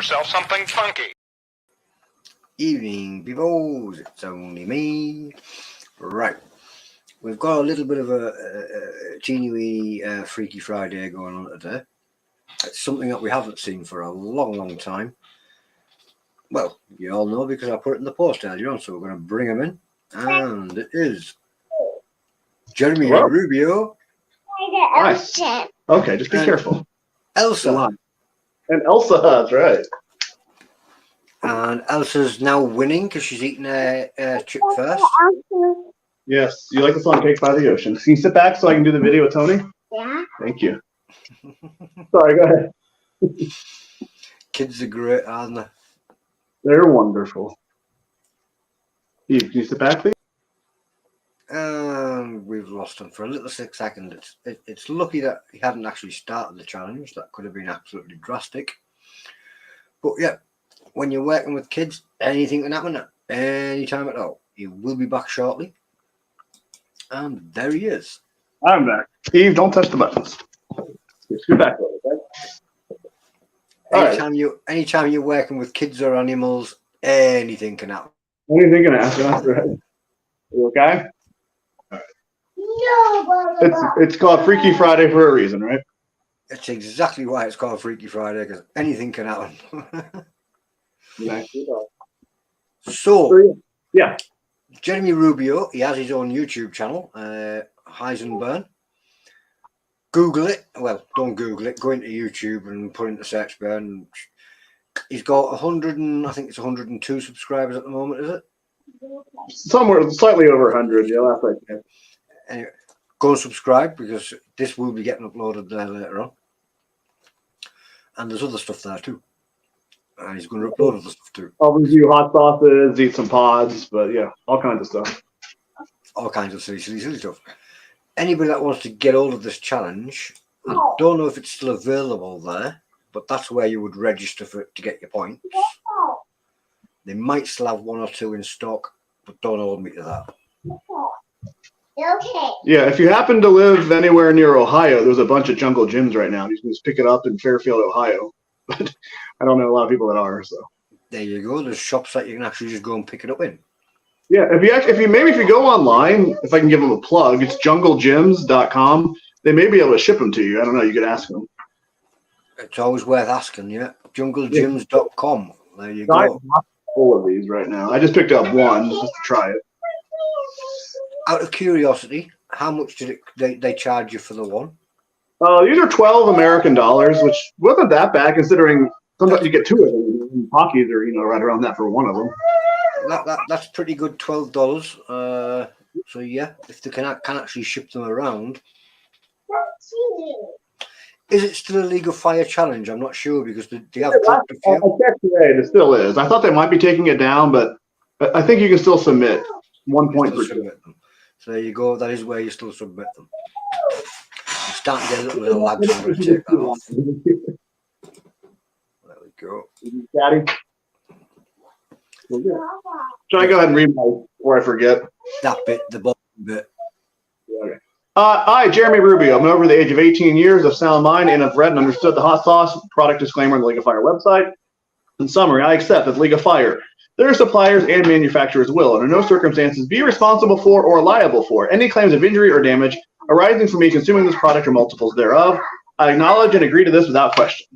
yourself something funky. Evening, peoples. It's only me. Right. We've got a little bit of a teeny-weeny Freaky Friday going on today. It's something that we haven't seen for a long time. Well, you all know because I put it in the post earlier on, so we're going to bring him in. And it is Jeremy Rubio. Nice. Okay, just be careful. Elsa. And Elsa, that's right. And Elsa's now winning because she's eating a chip first. Yes. You like the song Cake by the Ocean. Can you sit back so I can do the video with Tony? Yeah. Thank you. Sorry, go ahead. Kids are great, aren't they? They're wonderful. Steve, can you sit back, please? We've lost him for a little second. It's lucky that he hadn't actually started the challenge. That could have been absolutely drastic. But yeah, when you're working with kids, anything can happen at any time at all. He will be back shortly. And there he is. I'm back. Steve, don't touch the buttons. Scoot back a little, okay? Anytime you're working with kids or animals, anything can happen. Anything can happen. That's right. You okay? All right. No, it's called Freaky Friday for a reason, right? It's exactly why it's called Freaky Friday, because anything can happen. So, yeah. Jeremy Rubio, he has his own YouTube channel, Heisenburn. Google it. Well, don't Google it. Go into YouTube and put into search bar. And he's got 102 subscribers at the moment, is it? Somewhere slightly over 100. Yeah, that's right. Yeah. Anyway, go and subscribe because this will be getting uploaded there later on. And there's other stuff there too. And he's going to upload other stuff too. I'll review hot sauces, eat some pods, but yeah, all kinds of stuff. All kinds of silly stuff. Anybody that wants to get hold of this challenge, I don't know if it's still available there, but that's where you would register for it to get your points. They might still have one or two in stock, but don't hold me to that. Okay. Yeah, if you happen to live anywhere near Ohio, there's a bunch of jungle gyms right now. You can just pick it up in Fairfield, Ohio. But I don't know a lot of people that are, so. There you go. There's shops that you can actually just go and pick it up in. Yeah, if you go online, if I can give them a plug, it's junglegyms.com. They may be able to ship them to you. I don't know. You could ask them. It's always worth asking, yeah. Junglegyms.com. There you go. I'm full of these right now. I just picked up one just to try it. Out of curiosity, how much did they charge you for the one? These are 12 American dollars, which wasn't that bad considering sometimes you get two of them. Pockies are, right around that for one of them. That's pretty good, $12. So yeah, if they can actually ship them around. Is it still a League of Fire challenge? I'm not sure because they have dropped a few. I checked today, it still is. I thought they might be taking it down, but I think you can still submit 1 point per submit them. So there you go. That is where you still submit them. I'm starting to get a little bit of lag, so I'm going to take that off. There we go. Daddy. Should I go ahead and read before I forget? That bit, the bottom bit. Okay. Hi, Jeremy Rubio. I'm over the age of 18 years of sound mind and have read and understood the hot sauce product disclaimer on the League of Fire website. In summary, I accept that League of Fire, their suppliers and manufacturers will, under no circumstances, be responsible for or liable for any claims of injury or damage arising from me consuming this product or multiples thereof. I acknowledge and agree to this without question.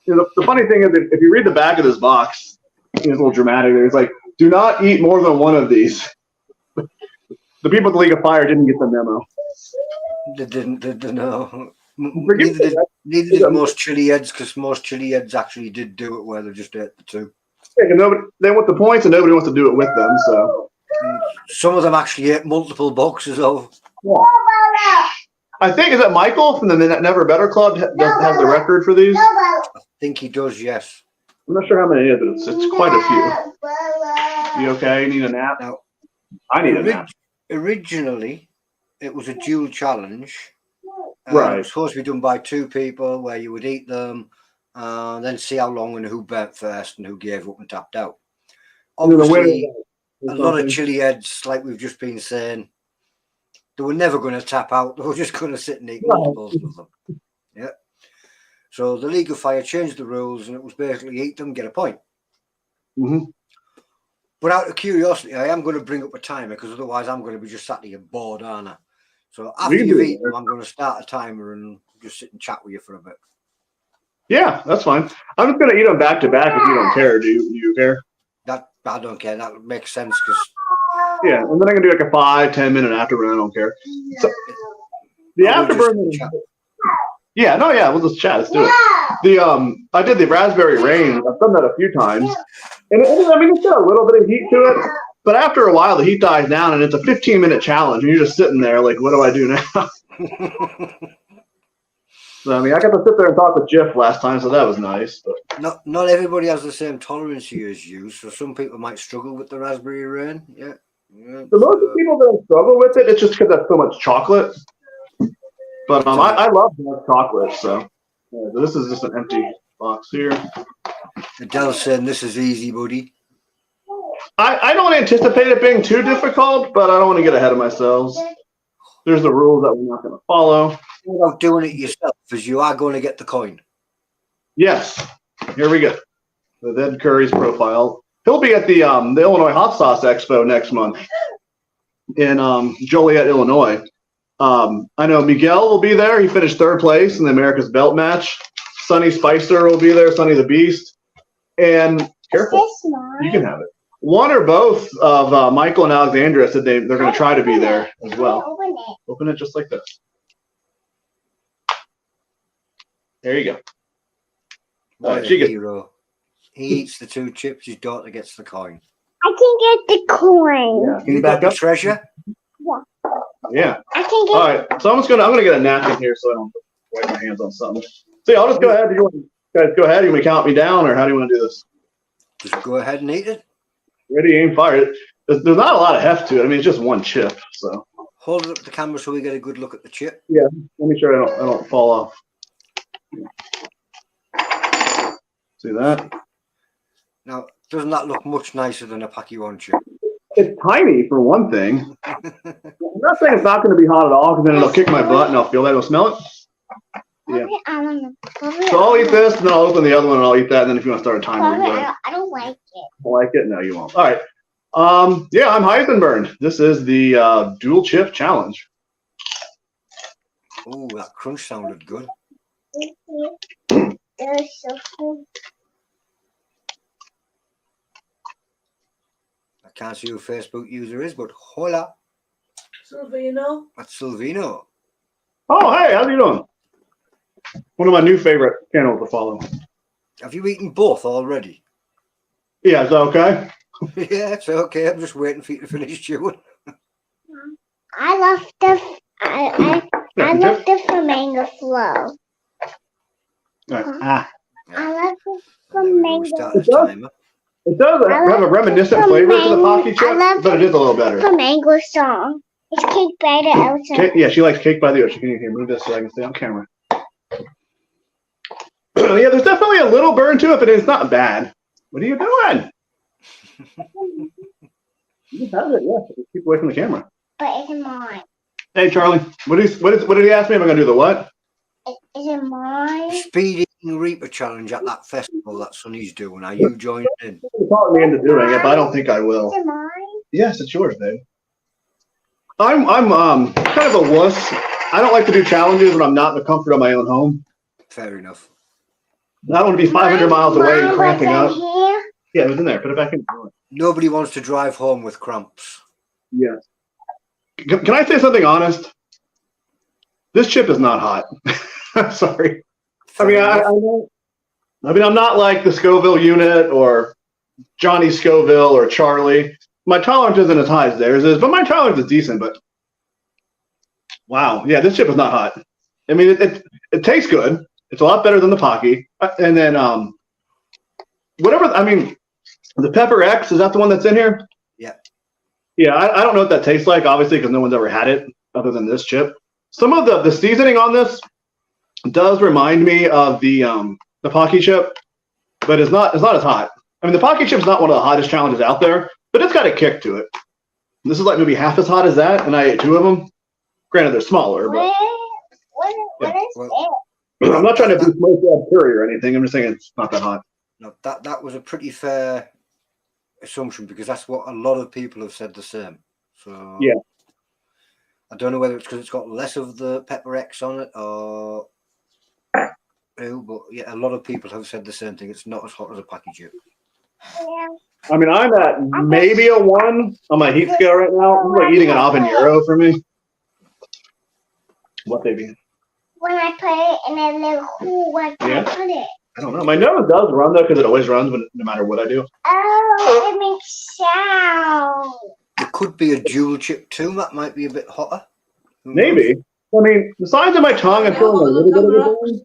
The funny thing is, if you read the back of this box, it's a little dramatic. It's like, do not eat more than one of these. The people at the League of Fire didn't get the memo. They didn't know. Neither did most Chilli-heads, because most Chilli-heads actually did do it where they just ate the two. Yeah, they want the points and nobody wants to do it with them. So some of them actually ate multiple boxes of. Yeah. I think, is that Michael from the Never Better Club has the record for these? I think he does, yes. I'm not sure how many it is, but it's quite a few. You okay? You need a nap? Now, I need a nap. Originally, it was a dual challenge. Right. It was supposed to be done by two people where you would eat them and then see how long and who burnt first and who gave up and tapped out. Obviously, a lot of Chilli-heads, like we've just been saying, they were never going to tap out. They were just going to sit and eat multiples of them. Yeah. So the League of Fire changed the rules, and it was basically eat them, get a point. Mm-hmm. But out of curiosity, I am going to bring up a timer because otherwise I'm going to be just sat here bored, aren't I? So after you've eaten them, I'm going to start a timer and just sit and chat with you for a bit. Yeah, that's fine. I'm just going to eat them back to back if you don't care. Do you care? That I don't care. That makes sense because yeah, and then I can do like a 5-10 minute afterburn. I don't care. So, the afterburn. Yeah, no, yeah, we'll just chat. Let's do it. I did the raspberry rain. I've done that a few times, and it's got a little bit of heat to it. But after a while, the heat dies down, and it's a 15-minute challenge, and you're just sitting there like, what do I do now? So, I got to sit there and talk with Jeff last time, so that was nice. But not everybody has the same tolerance as you, so some people might struggle with the raspberry rain. Yeah. So most people don't struggle with it. It's just because that's so much chocolate. But I love dark chocolate, so this is just an empty box here. Adele's saying this is easy, buddy. I don't anticipate it being too difficult, but I don't want to get ahead of myself. There's the rules that we're not going to follow. Without doing it yourself, as you are going to get the coin. Yes. Here we go. The Ed Curry's profile. He'll be at the Illinois Hot Sauce Expo next month in Joliet, Illinois. I know Miguel will be there. He finished 3rd place in the America's Belt match. Sonny Spicer will be there, Sonny the Beast. And careful, you can have it. One or both of Michael and Alexandra said they're going to try to be there as well. Open it just like this. There you go. What a hero. He eats the 2 chips, his daughter gets the coin. I can get the coin. Yeah. Can you back up? The treasure? Yeah. Yeah. I can get. All right. So I'm gonna get a napkin here so I don't wipe my hands on something. So I'll just go ahead. Do you want guys go ahead? You want me to count me down, or how do you want to do this? Just go ahead and eat it. Ready, aim, fire. There's not a lot of heft to it. It's just one chip. So hold it up to the camera so we get a good look at the chip. Yeah. Let me sure I don't fall off. See that? Now, doesn't that look much nicer than a Packy One chip? It's tiny for one thing. I'm not saying it's not going to be hot at all, because then it'll kick my butt and I'll feel that. I'll smell it. Yeah. So I'll eat this, and then I'll open the other one, and I'll eat that. And then if you want to start a timer, I don't like it. Don't like it? No, you won't. All right. Yeah, I'm Heisenburn. This is the dual chip challenge. Oh, that crunch sounded good. They're so cool. I can't see who Facebook user is, but hola. Silvino. That's Silvino. Oh, hey, how you doing? One of my new favorite channels to follow. Have you eaten both already? Yeah, is that okay? Yeah, it's okay. I'm just waiting for you to finish chewing. I love the I love the flamingo flow. Right. I love the We'll flamingo. start this timer. It does have a reminiscent flavor to the Pocky chip, but it is a little better. Flamingo song. It's Cake by the Ocean. Yeah, she likes Cake by the Ocean. Can you move this so I can stay on camera? Yeah, there's definitely a little burn to it, but it's not bad. What are you doing? You can have it, yeah. Just keep away from the camera. But it's mine. Hey, Charlie. What did he ask me? Am I going to do the what? Is it mine? Speed Eating Reaper Challenge at that festival that Sonny's doing. Are you joining in? He talked me into doing it, but I don't think I will. Is it mine? Yes, it's yours, babe. I'm kind of a wuss. I don't like to do challenges when I'm not in the comfort of my own home. Fair enough. I don't want to be 500 miles away and cramping up. Here? Yeah, it was in there. Put it back in. Nobody wants to drive home with cramps. Yes. Can I say something honest? This chip is not hot. Sorry. Fair enough. I'm not like the Scoville unit or Johnny Scoville or Charlie. My tolerance isn't as high as theirs is, but my tolerance is decent. But wow, yeah, this chip is not hot. I mean, it tastes good. It's a lot better than the Pocky. And then whatever. I mean, the Pepper X, is that the one that's in here? Yeah. Yeah, I don't know what that tastes like, obviously, because no one's ever had it other than this chip. Some of the seasoning on this does remind me of the Pocky chip, but it's not as hot. I mean, the Pocky chip's not one of the hottest challenges out there, but it's got a kick to it. This is like maybe half as hot as that, and I ate 2 of them. Granted, they're smaller, but What is it? I'm not trying to be smoke red curry or anything. I'm just saying it's not that hot. No, that was a pretty fair assumption because that's what a lot of people have said the same. So yeah, I don't know whether it's because it's got less of the pepper X on it or but yeah, a lot of people have said the same thing. It's not as hot as a packy chip. Yeah. I mean, I'm at maybe a 1 on my heat scale right now. It's like eating an habanero for me. What, baby? When I put it in a little hole, where can I put it? I don't know. My nose does run though, because it always runs no matter what I do. Oh, it makes sound. It could be a dual chip too. That might be a bit hotter. Maybe. I mean, the size of my tongue, I'm feeling a little bit of a burn.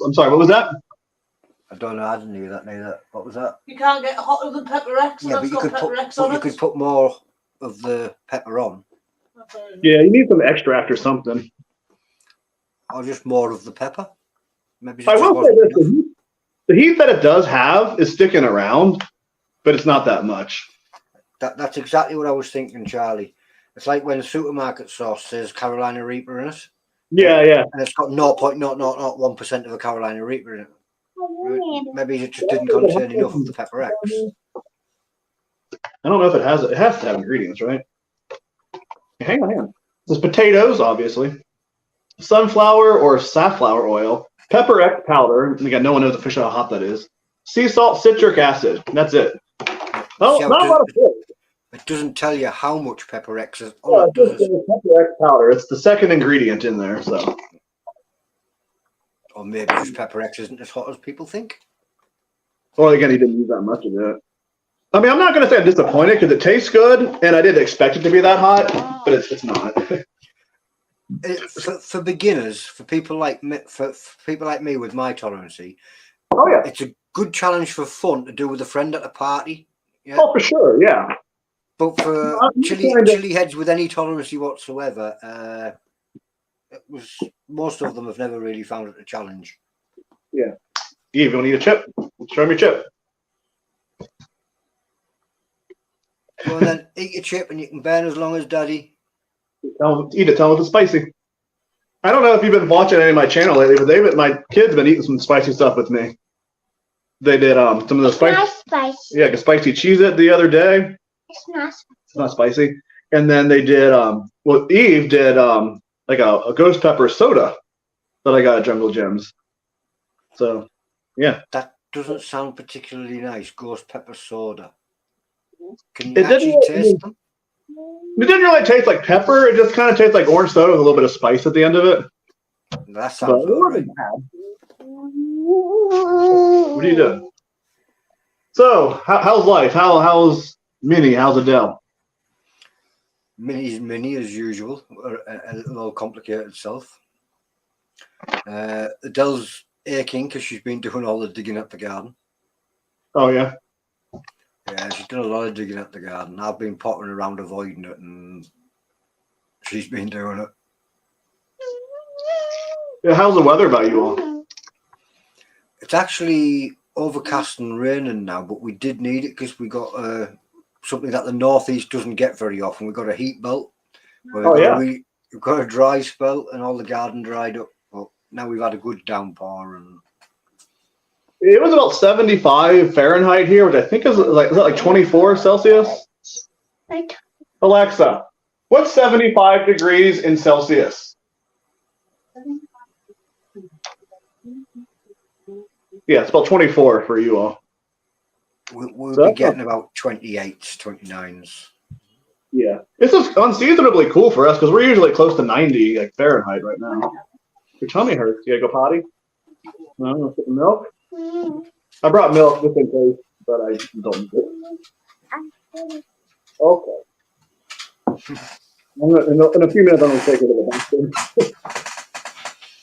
I'm sorry, what was that? I don't know. I didn't hear that neither. What was that? You can't get hotter than pepper X. Yeah, but you could put more of the pepper on. Yeah, you need some extract or something. Or just more of the pepper. Maybe I will say this: the heat that it does have is sticking around, but it's not that much. That's exactly what I was thinking, Charlie. It's like when supermarket sauce says Carolina Reaper in it. Yeah, yeah. And it's got 0.001% of a Carolina Reaper in it. Maybe it just didn't contain enough of the pepper X. I don't know if it has. It has to have ingredients, right? Hang on. There's potatoes, obviously. Sunflower or safflower oil. Pepper X powder. Again, no one knows officially how hot that is. Sea salt, citric acid. That's it. Oh, not a lot of flavor. It doesn't tell you how much pepper X is. Yeah, it does pepper X powder. It's the second ingredient in there, so. Or maybe just pepper X isn't as hot as people think. Well, again, he didn't use that much of it. I mean, I'm not going to say I'm disappointed because it tastes good, and I didn't expect it to be that hot, but it's not. For beginners, for people like me, for people like me with my tolerancy, oh yeah, it's a good challenge for fun to do with a friend at a party. Yeah. Oh, for sure, yeah. But for Chilli-heads with any tolerancy whatsoever, most of them have never really found it a challenge. Yeah. Eve, you want to eat a chip? Show me your chip. Go on then, eat your chip and you can burn as long as Daddy. Eat it, tell them if it's spicy. I don't know if you've been watching any of my channel lately, but my kids have been eating some spicy stuff with me. They did some of the spicy. Not spicy. Yeah, like a spicy Cheez-It the other day. It's not spicy. It's not spicy. And then they did Eve did like a ghost pepper soda that I got at Jungle Gems. So yeah. That doesn't sound particularly nice, ghost pepper soda. Can you actually taste them? It didn't really taste like pepper. It just kind of tastes like orange soda with a little bit of spice at the end of it. That sounds right. What are you doing? So, how's life? How's Minnie? How's Adele? Minnie's Minnie as usual, a little complicated self. Adele's aching because she's been doing all the digging at the garden. Oh yeah. Yeah, she's done a lot of digging at the garden. I've been pottering around avoiding it, and she's been doing it. Yeah, how's the weather by you all? It's actually overcast and raining now, but we did need it because we got something that the northeast doesn't get very often. We got a heat belt. We've got a dry spell, and all the garden dried up. But now we've had a good downpour, and it was about 75 Fahrenheit here, which I think is like 24 Celsius? Alexa, what's 75 degrees in Celsius? Yeah, it's about 24 for you all. We'll be getting about 28s, 29s. Yeah. This is unseasonably cool for us because we're usually close to 90 like Fahrenheit right now. Your tummy hurts. You gotta go potty? No, milk? I brought milk just in case, but I don't need it. Okay. In a few minutes, I'm going to take it to the bathroom.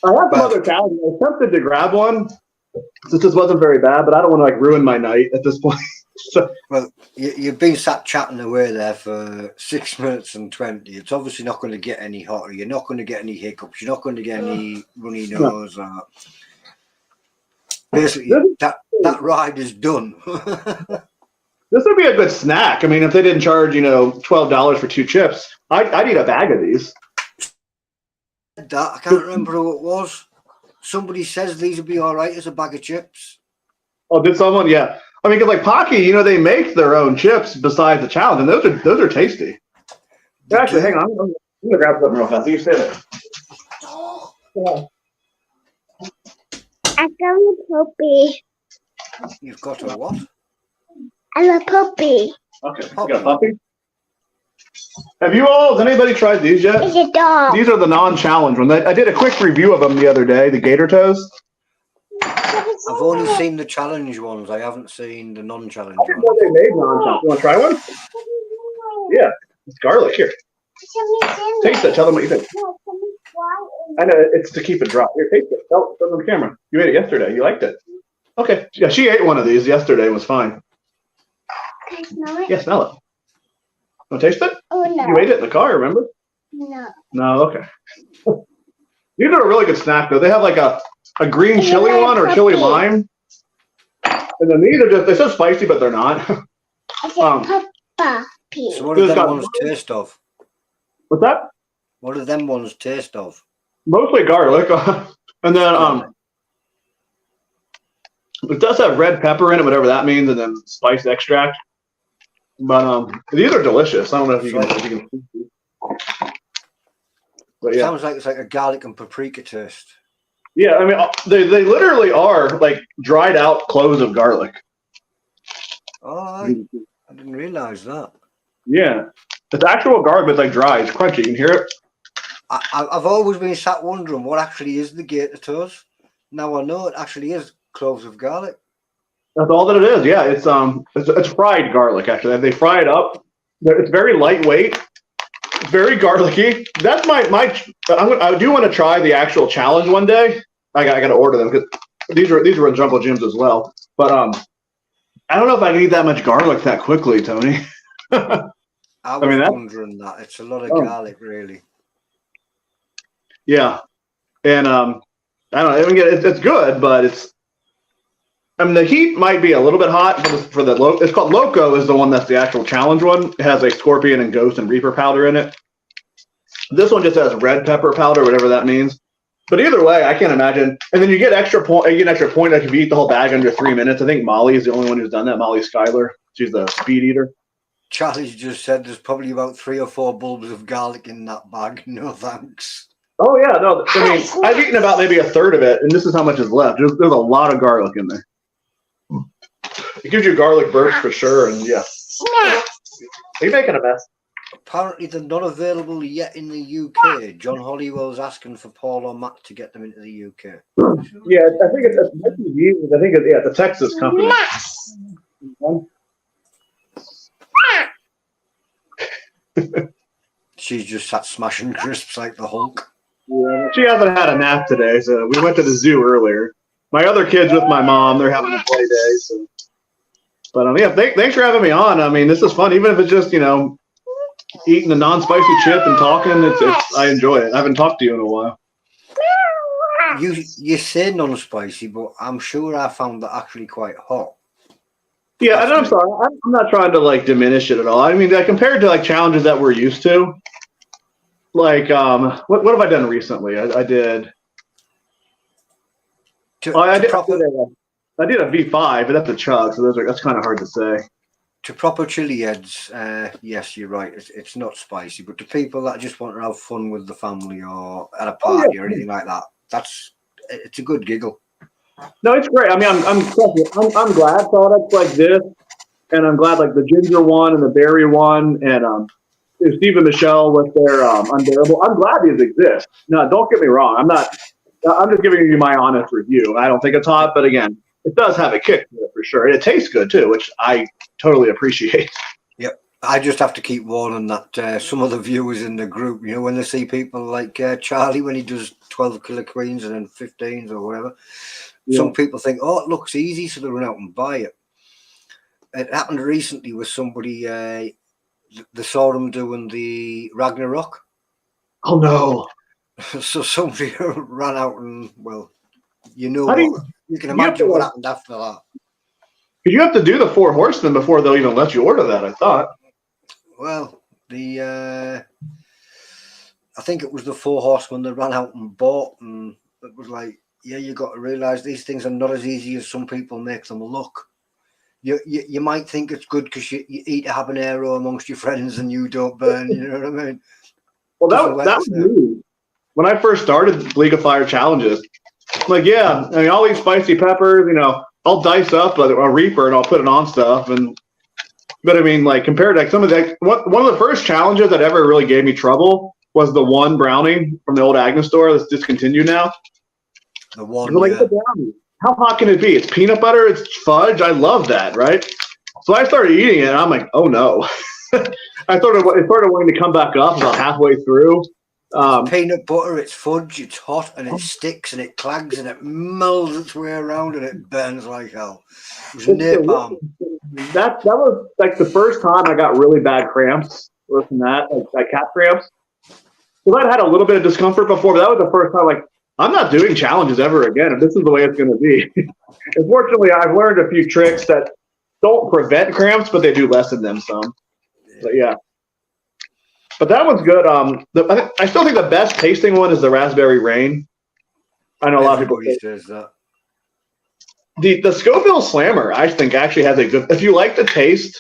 I have some other cows. I was tempted to grab one since this wasn't very bad, but I don't want to ruin my night at this point. So, well, you've been sat chatting away there for 6 minutes and 20. It's obviously not going to get any hotter. You're not going to get any hiccups. You're not going to get any runny nose. Basically, that ride is done. This would be a good snack. I mean, if they didn't charge, $12 for 2 chips, I'd eat a bag of these. I can't remember who it was. Somebody says these would be all right as a bag of chips. Oh, did someone? Yeah. I mean, 'cause like Pocky, they make their own chips besides the challenge, and those are tasty. They Actually, do. hang on. I'm gonna grab something real fast. You say that. Yeah. I got a puppy. You've got a what? I'm a puppy. Okay. You got a puppy? Have you all? Has anybody tried these yet? It's a dog. These are the non-challenge ones. I did a quick review of them the other day. The gator toes. I've only seen the challenge ones. I haven't seen the non-challenge I didn't ones. know they made non-challenge. You want to try one? Yeah. It's garlic. Here. Taste it. Tell them what you think. I know it's to keep it dry. Here, taste it. Tell them on camera. You ate it yesterday. You liked it. Okay. Yeah, she ate one of these yesterday. It was fine. Can I smell it? Yeah, smell it. Want to taste it? Oh, no. You ate it in the car, remember? No. No, okay. These are a really good snack, though. They have like a green chili one or chili lime. And then these are just, they're so spicy, but they're not. It's a puppy. So what do This them got- ones taste of? What's that? What do them ones taste of? Mostly garlic. And then it does have red pepper in it, whatever that means, and then spice extract. But these are delicious. I don't know if you can see. But yeah. Sounds like it's like a garlic and paprika taste. Yeah, I mean, they literally are like dried out cloves of garlic. Oh, I didn't realise that. Yeah. It's actual garlic, but it's like dry. It's crunchy. You can hear it. I've always been sat wondering what actually is the gator toes. Now I know it actually is cloves of garlic. That's all that it is. Yeah, it's fried garlic. Actually, they fry it up. It's very lightweight. It's very garlicky. That's my. I do want to try the actual challenge one day. I got to order them because these were in Jungle Gyms as well. But I don't know if I can eat that much garlic that quickly, Tony. I was wondering that. It's a lot of garlic, really. Yeah, and I don't know. I mean, it's good, but it's. I mean, the heat might be a little bit hot for the it's called Loco is the one that's the actual challenge one. It has like scorpion and ghost and reaper powder in it. This one just has red pepper powder, whatever that means. But either way, I can't imagine. And then you get extra point. You get an extra point if you eat the whole bag under 3 minutes. I think Molly is the only one who's done that. Molly Schuyler. She's the speed eater. Charlie's just said there's probably about 3 or 4 bulbs of garlic in that bag. No thanks. Oh yeah, no. I mean, I've eaten about maybe a third of it, and this is how much is left. There's a lot of garlic in there. It gives you garlic bursts for sure, and yeah. Are you making a mess? Apparently they're not available yet in the UK. John Hollywell's asking for Paul or Matt to get them into the UK. Yeah, I think it's I think it's a Texas company. She's just sat smashing crisps like the Hulk. Yeah, she hasn't had a nap today, so we went to the zoo earlier. My other kid's with my mom; they're having a play day. So, but yeah, thanks for having me on. I mean, this is fun, even if it's just eating the non-spicy chip and talking. I enjoy it. I haven't talked to you in a while. You say non-spicy, but I'm sure I found that actually quite hot. Yeah, and I'm sorry. I'm not trying to diminish it at all. I mean, compared to challenges that we're used to, what have I done recently? I did. I did a V5, but that's a chug, so that's kind of hard to say. To proper Chilli-heads, yes, you're right. It's not spicy, but to people that just want to have fun with the family or at a party or anything like that, it's a good giggle. No, it's great. I mean, I'm glad products like this, and I'm glad the ginger one and the berry one, and Steve and Michelle with their unbearable. I'm glad these exist. No, don't get me wrong. I'm just giving you my honest review. I don't think it's hot, but again, it does have a kick to it for sure. And it tastes good too, which I totally appreciate. Yep. I just have to keep warning that some of the viewers in the group, when they see people like Charlie when he does 12 killer queens and then 15s or whatever, some people think, oh, it looks easy, so they run out and buy it. It happened recently with somebody, they saw them doing the Ragnarok. Oh, no. So somebody ran out and, you can imagine what happened after that. You have to do the 4 horsemen before they'll even let you order that, I thought. Well, I think it was the 4 horsemen that ran out and bought, and it was Yeah, you got to realise these things are not as easy as some people make them look. You might think it's good because you eat a habanero amongst your friends and you don't burn. You know what I mean? Well, Doesn't that work was the same. me. When I first started League of Fire challenges, I'm like, yeah, I mean, I'll eat spicy peppers, you know, I'll dice up a Reaper and I'll put it on stuff. But I mean, like compared to like, some of the, one of the first challenges that ever really gave me trouble was the one brownie from the old Agnes store that's discontinued now. The one, I'm like, yeah. it's a brownie. How hot can it be? It's peanut butter, it's fudge. I love that, right? So I started eating it and I'm like, oh no. It started wanting to come back up about halfway through. It's peanut butter, it's fudge, it's hot, and it sticks and it clags and it melds its way around and it burns like hell. It was napalm. That was like the first time I got really bad cramps. Worse than that, like cat cramps. Well, I'd had a little bit of discomfort before, but that was the first time. Like, I'm not doing challenges ever again, and this is the way it's going to be. Unfortunately, I've learned a few tricks that don't prevent cramps, but they do lessen them some. But yeah. But that one's good. I still think the best tasting one is the raspberry rain. I know a lot of people says that. The Scoville Slammer, I think, actually has a good. If you like the taste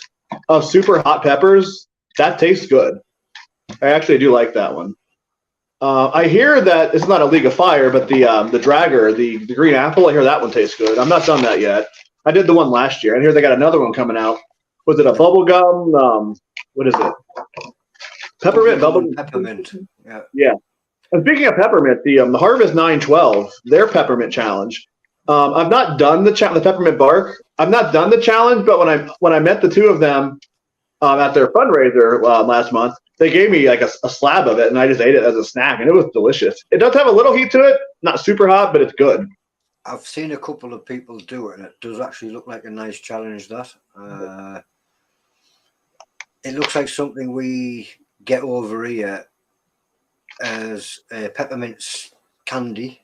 of super hot peppers, that tastes good. I actually do like that one. I hear that it's not a League of Fire, but the Dragger, the green apple. I hear that one tastes good. I'm not done that yet. I did the one last year. I hear they got another one coming out. Was it a bubblegum? What is it? Peppermint, bubblegum. Peppermint. Yeah. Yeah. And speaking of peppermint, the Harvest 912, their peppermint challenge. I've not done the peppermint bark. I've not done the challenge, but when I met the two of them at their fundraiser last month, they gave me like a slab of it, and I just ate it as a snack, and it was delicious. It does have a little heat to it, not super hot, but it's good. I've seen a couple of people do it, and it does actually look like a nice challenge. That it looks like something we get over here as a peppermint candy,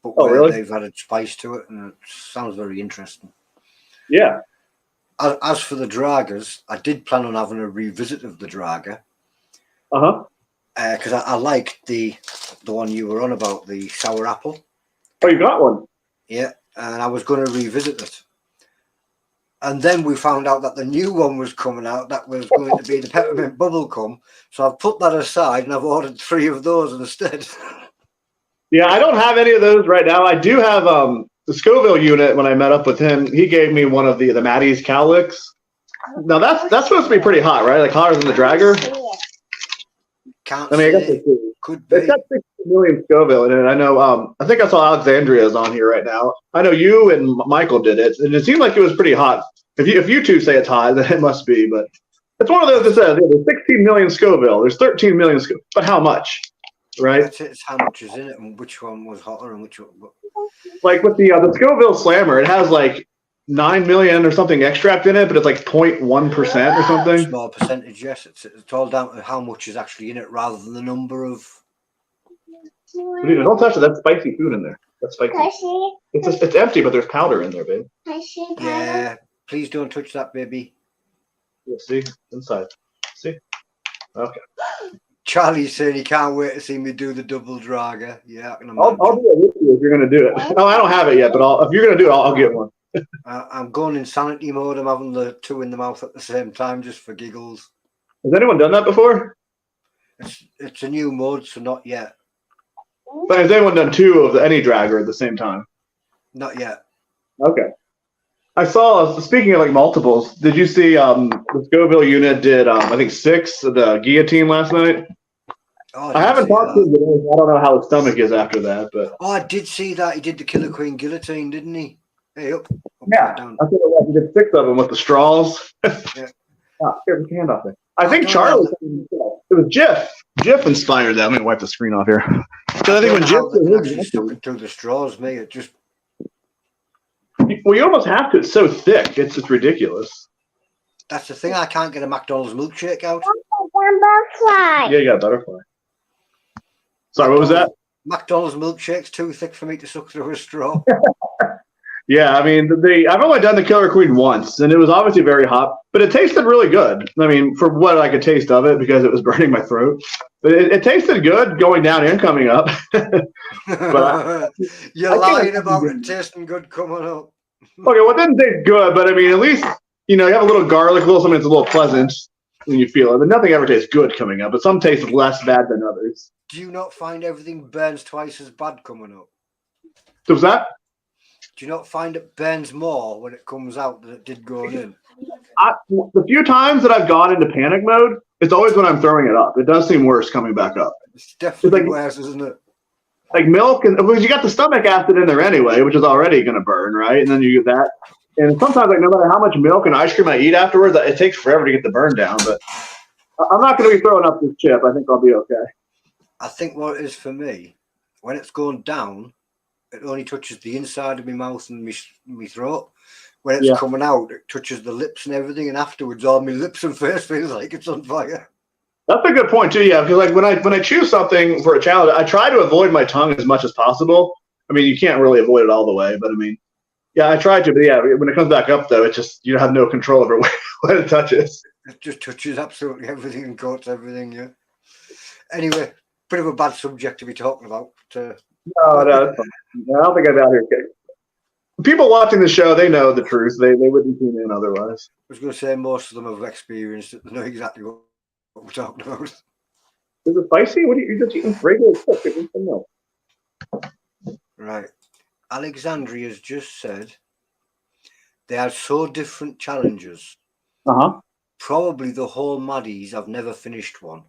but really? they've added spice to it, and it sounds very interesting. Yeah. As for the Draggers, I did plan on having a revisit of the Dragger. Because I liked the one you were on about, the sour apple. Oh, you got one? Yeah, and I was going to revisit it. And then we found out that the new one was coming out that was going to be the peppermint bubblegum. So I've put that aside and I've ordered 3 of those instead. Yeah, I don't have any of those right now. I do have the Scoville unit. When I met up with him, he gave me one of the Maddie's cowlicks. Now that's supposed to be pretty hot, right? Like hotter than the Dragger. Can't I guess it could be. It's got 60 million Scoville in it. I know. I think I saw Alexandria's on here right now. I know you and Michael did it, and it seemed like it was pretty hot. If you two say it's hot, then it must be. But it's one of those that says there's 16 million Scoville. There's 13 million Scoville. But how much? Right? It's how much is in it and which one was hotter and which one. Like with the Scoville Slammer, it has like 9 million or something extract in it, but it's like 0.1% or something. Small percentage, yes. It's all down to how much is actually in it rather than the number of. Don't touch it. That's spicy food in there. That's spicy. It's empty, but there's powder in there, babe. Yeah. Please don't touch that, baby. Yeah, see? Inside. See? Okay. Charlie's saying he can't wait to see me do the double Dragger. Yeah, I can imagine. I'll do it with you if you're going to do it. No, I don't have it yet, but if you're going to do it, I'll get one. I'm going insanity mode. I'm having the 2 in the mouth at the same time just for giggles. Has anyone done that before? It's a new mode, so not yet. But has anyone done 2 of any Dragger at the same time? Not yet. Okay. I saw, speaking of like multiples, did you see the Scoville unit did, I think 6 of the guillotine last night? Oh, I haven't talked to him today. I don't know how his stomach is after that. But I did see that. He did the Killer Queen guillotine, didn't he? Hey, up yeah, down. I think he did 6 of them with the straws. Yeah. Scared the hand off there. I think Charlie, it was Jiff. Jiff inspired that. Let me wipe the screen off here. So I think when Jiff stuck it through the straws, mate, it just. Well, you almost have to. It's so thick. It's just ridiculous. That's the thing. I can't get a McDonald's milkshake out. Butterfly. Yeah, you got a butterfly. Sorry, what was that? McDonald's milkshake's too thick for me to suck through a straw. Yeah, I mean, I've only done the Killer Queen once, and it was obviously very hot, but it tasted really good. I mean, for what I could taste of it, because it was burning my throat. But it tasted good going down and coming up. But You're lying about it tasting good coming up. Okay, well, it didn't taste good, but I mean, at least, you have a little garlic, a little something that's a little pleasant when you feel it. But nothing ever tastes good coming up, but some taste less bad than others. Do you not find everything burns twice as bad coming up? So was that? Do you not find it burns more when it comes out than it did going in? The few times that I've gone into panic mode, it's always when I'm throwing it up. It does seem worse coming back up. It's definitely worse, isn't it? Like milk, and because you got the stomach acid in there anyway, which is already going to burn, right? And then you get that. And sometimes, like, no matter how much milk and ice cream I eat afterwards, it takes forever to get the burn down. But I'm not going to be throwing up this chip. I think I'll be okay. I think what it is for me, when it's going down, it only touches the inside of my mouth and my throat. When it's coming out, it touches the lips and everything, and afterwards, all my lips and face feels like it's on fire. That's a good point too. Yeah, because like when I choose something for a challenge, I try to avoid my tongue as much as possible. I mean, you can't really avoid it all the way, but I mean, yeah, I try to. But yeah, when it comes back up, though, it just you have no control over what it touches. It just touches absolutely everything and coats everything. Yeah. Anyway, bit of a bad subject to be talking about. No, that's fine. I don't think I'm out here kidding. People watching the show, they know the truth. They wouldn't tune in otherwise. I was going to say most of them have experienced it. They know exactly what we're talking about. Is it spicy? What are you just eating regular stuff? Milk. Right. Alexandria's just said they are so different challenges. Probably the whole Maddies have never finished one.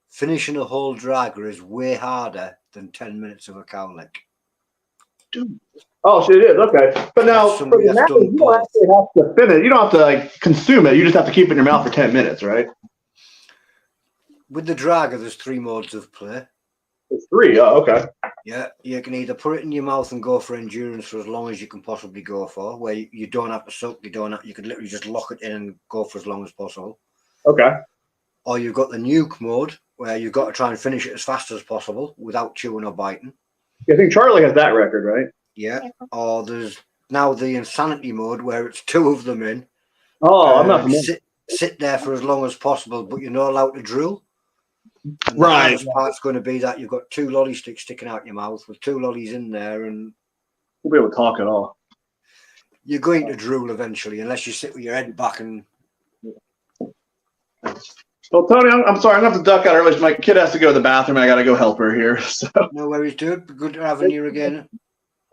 Finishing a whole dragger is way harder than 10 minutes of a cowlick. Oh, so it is. Okay. But now, for the Maddies, you don't actually have to finish. You don't have to like consume it. You just have to keep it in your mouth for 10 minutes, right? With the dragger, there's 3 modes of play. It's 3. Oh, okay. Yeah, you can either put it in your mouth and go for endurance for as long as you can possibly go for, where you don't have to suck, you could literally just lock it in and go for as long as possible. Okay. Or you've got the nuke mode, where you've got to try and finish it as fast as possible without chewing or biting. I think Charlie has that record, right? Yeah. Or there's now the insanity mode, where it's 2 of them in. Oh, I'm not familiar. Sit there for as long as possible, but you're not allowed to drool. And right. The hardest part's going to be that you've got 2 lolly sticks sticking out your mouth with 2 lollies in there, and we'll be able to talk at all. You're going to drool eventually, unless you sit with your head back and. Well, Tony, I'm sorry. I'm going to have to duck out early. My kid has to go to the bathroom, and I got to go help her here. So. No worries, dude. Good having you again.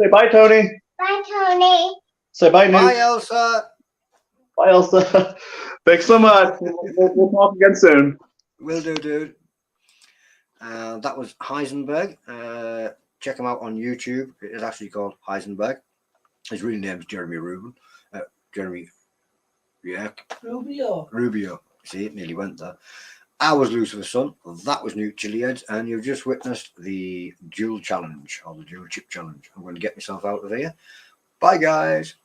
Say bye, Tony. Bye, Tony. Say bye, Nick. Bye, Elsa. Bye, Elsa. Thanks so much. We'll talk again soon. Will do, dude. That was Heisenburg. Check him out on YouTube. It is actually called Heisenburg. His real name is Jeremy Rubin. Rubio. See, it nearly went there. I was Lucifer's son. That was new Chilli-heads, and you've just witnessed the dual challenge, or the dual chip challenge. I'm going to get myself out of here. Bye, guys.